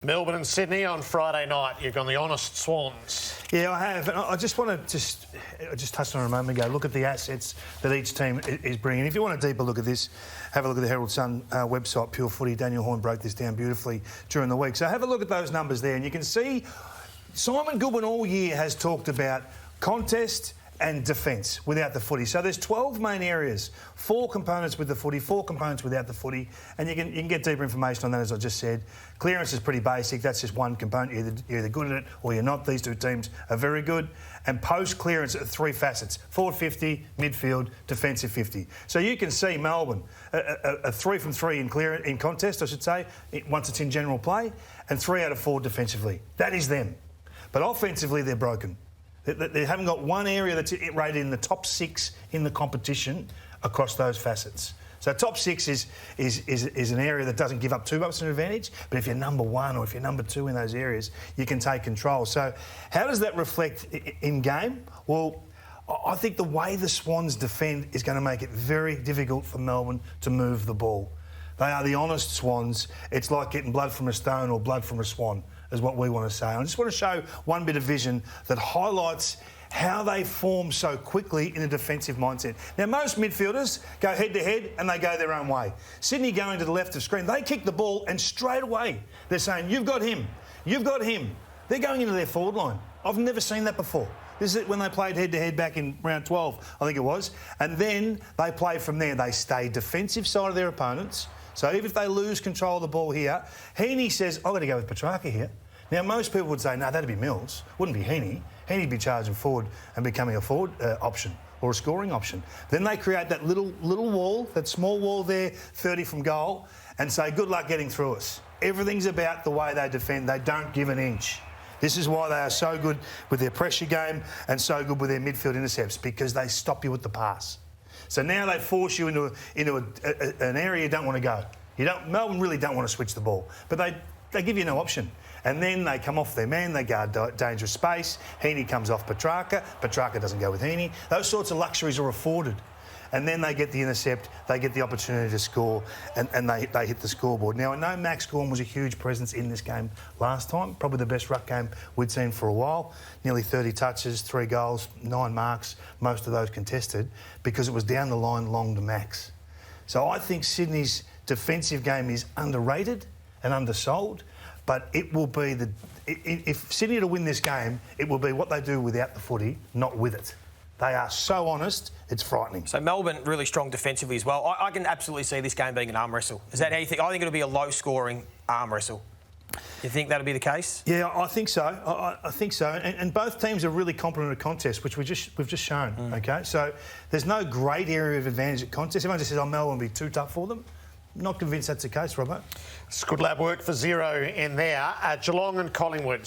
Melbourne and Sydney on Friday night. You've gone the honest Swans. Yeah, I have. And I just want to I just touched on it a moment ago. Look at the assets that each team is bringing. If you want a deeper look at this, have a look at the Herald Sun website, Pure Footy. Daniel Horn broke this down beautifully during the week. So have a look at those numbers there, and you can see Simon Goodwin all year has talked about contest and defence without the footy. So there's 12 main areas, 4 components with the footy, 4 components without the footy, and you can get deeper information on that, as I just said. Clearance is pretty basic. That's just one component. You're either good at it or you're not. These two teams are very good. And post-clearance are 3 facets: forward 50, midfield, defensive 50. So you can see Melbourne, a 3 from 3 in contest, I should say, once it's in general play, and 3 out of 4 defensively. That is them. But offensively, they're broken. They haven't got one area that's rated in the top 6 in the competition across those facets. So top 6 is an area that doesn't give up too much of an advantage, but if you're number 1 or if you're number 2 in those areas, you can take control. So how does that reflect in game? Well, I think the way the Swans defend is going to make it very difficult for Melbourne to move the ball. They are the honest Swans. It's like getting blood from a stone or blood from a swan, is what we want to say. I just want to show one bit of vision that highlights how they form so quickly in a defensive mindset. Now, most midfielders go head-to-head and they go their own way. Sydney going to the left of screen, they kick the ball and straight away they're saying, you've got him, you've got him. They're going into their forward line. I've never seen that before. This is when they played head-to-head back in round 12, I think it was. And then they play from there. They stay defensive side of their opponents. So even if they lose control of the ball here, Heaney says, I've got to go with Petrarca here. Now, most people would say, no, that'd be Mills. Wouldn't be Heaney. Heaney'd be charging forward and becoming a forward option or a scoring option. Then they create that little wall, that small wall there, 30 from goal, and say, good luck getting through us. Everything's about the way they defend. They don't give an inch. This is why they are so good with their pressure game and so good with their midfield intercepts, because they stop you with the pass. So now they force you into an area you don't want to go. Melbourne really don't want to switch the ball, but they give you no option. And then they come off their man, they guard dangerous space. Heaney comes off Petrarca. Petrarca doesn't go with Heaney. Those sorts of luxuries are afforded. And then they get the intercept, they get the opportunity to score, and they hit the scoreboard. Now, I know Max Gawn was a huge presence in this game last time, probably the best ruck game we'd seen for a while. Nearly 30 touches, 3 goals, 9 marks, most of those contested, because it was down the line long to Max. So I think Sydney's defensive game is underrated and undersold, but it will be if Sydney are to win this game, it will be what they do without the footy, not with it. They are so honest, it's frightening. So Melbourne really strong defensively as well. I can absolutely see this game being an arm wrestle. Is that how you think? I think it'll be a low-scoring arm wrestle. You think that'll be the case? Yeah, I think so. I think so. And both teams are really competent at contest, which we've just shown. Okay, so there's no great area of advantage at contest. Everyone just says, "Oh, Melbourne will be too tough for them." Not convinced that's the case, Robert. It's good lab work for 0 in there. Geelong and Collingwood.